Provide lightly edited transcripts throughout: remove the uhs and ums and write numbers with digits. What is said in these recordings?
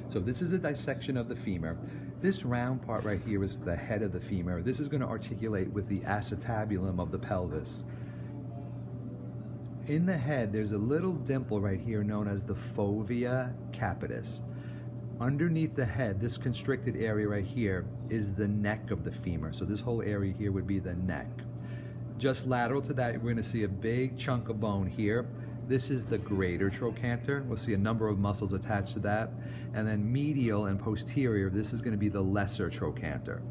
So this is a dissection of the femur. This round part right here is the head of the femur. This is going to articulate with the acetabulum of the pelvis. In the head, there's a little dimple right here known as the fovea capitis. Underneath the head, this constricted area right here is the neck of the femur. So this whole area here would be the neck. Just lateral to that, we're going to see a big chunk of bone here. This is the greater trochanter. We'll see a number of muscles attached to that. And then medial and posterior, this is going to be the lesser trochanter.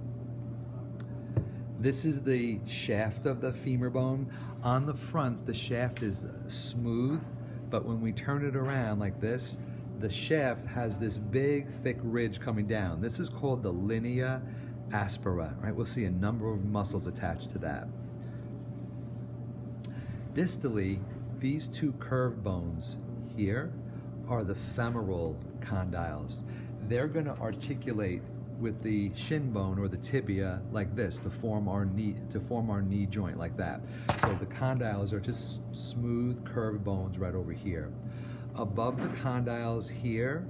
This is the shaft of the femur bone. On the front, the shaft is smooth, but when we turn it around like this, the shaft has this big, thick ridge coming down. This is called the linea aspera, right? We'll see a number of muscles attached to that. Distally, these two curved bones here are the femoral condyles. They're going to articulate with the shin bone or the tibia like this to form our knee joint like that. So the condyles are just smooth curved bones right over here. Above the condyles here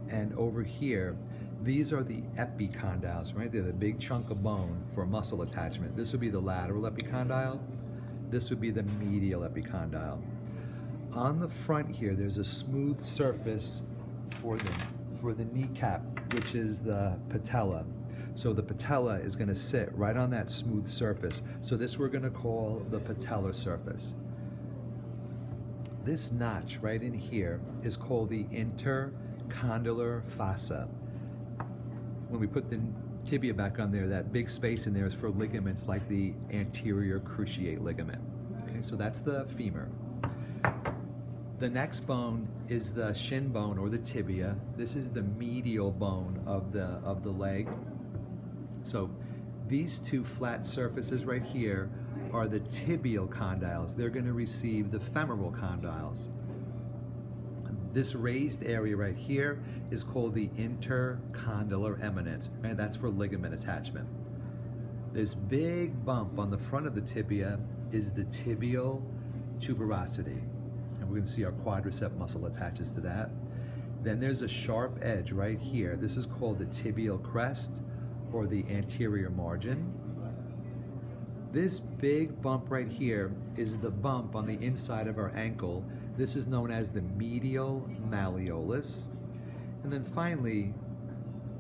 and over here, these are the epicondyles, right? They're the big chunk of bone for muscle attachment. This would be the lateral epicondyle. This would be the medial epicondyle. On the front here, there's a smooth surface for the kneecap, which is the patella. So the patella is going to sit right on that smooth surface. So this we're going to call the patellar surface. This notch right in here is called the intercondylar fossa. When we put the tibia back on there, that big space in there is for ligaments like the anterior cruciate ligament. Okay, so that's the femur. The next bone is the shin bone or the tibia. This is the medial bone of the leg. So these two flat surfaces right here are the tibial condyles. They're going to receive the femoral condyles. This raised area right here is called the intercondylar eminence, right? That's for ligament attachment. This big bump on the front of the tibia is the tibial tuberosity. And we're going to see our quadricep muscle attaches to that. Then there's a sharp edge right here. This is called the tibial crest or the anterior margin. This big bump right here is the bump on the inside of our ankle. This is known as the medial malleolus. And then finally,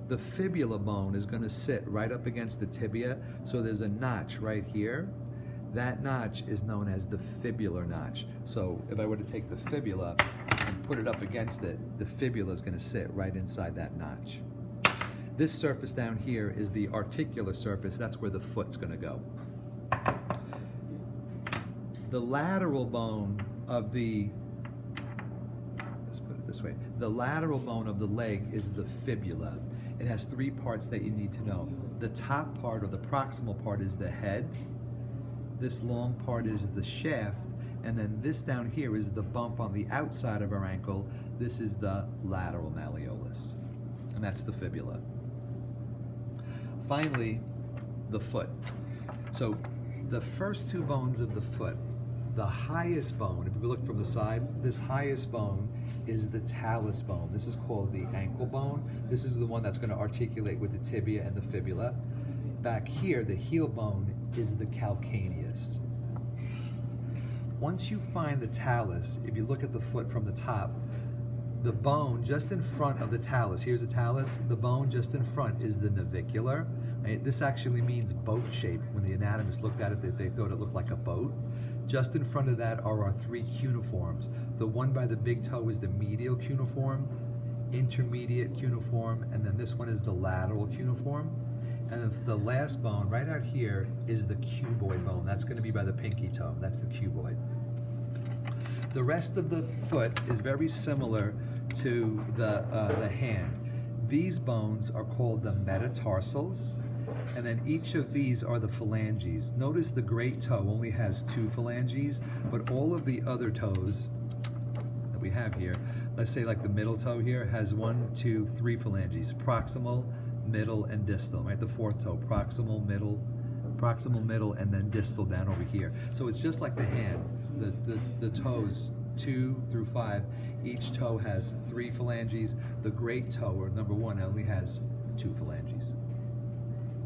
the fibula bone is going to sit right up against the tibia. So there's a notch right here. That notch is known as the fibular notch. So if I were to take the fibula and put it up against it, the fibula is going to sit right inside that notch. This surface down here is the articular surface. That's where the foot's going to go. The lateral bone of the, let's put it this way, the lateral bone of the leg is the fibula. It has three parts that you need to know. The top part or the proximal part is the head. This long part is the shaft. And then this down here is the bump on the outside of our ankle. This is the lateral malleolus. And that's the fibula. Finally, the foot. So the first two bones of the foot, the highest bone, if we look from the side, this highest bone is the talus bone. This is called the ankle bone. This is the one that's going to articulate with the tibia and the fibula. Back here, the heel bone is the calcaneus. Once you find the talus, if you look at the foot from the top, the bone just in front of the talus, here's the talus, the bone just in front is the navicular. Right? This actually means boat shape. When the anatomists looked at it, they thought it looked like a boat. Just in front of that are our three cuneiforms. The one by the big toe is the medial cuneiform, intermediate cuneiform, and then this one is the lateral cuneiform. And the last bone right out here is the cuboid bone. That's going to be by the pinky toe. That's the cuboid. The rest of the foot is very similar to the hand. These bones are called the metatarsals, and then each of these are the phalanges. Notice the great toe only has two phalanges, but all of the other toes that we have here, let's say like the middle toe here, has 1, 2, 3 phalanges: proximal, middle, and distal. Right, the fourth toe, proximal, middle, and then distal down over here. So it's just like the hand. The toes 2 through 5, Each toe has 3 phalanges. The great toe, or number 1, only has 2 phalanges.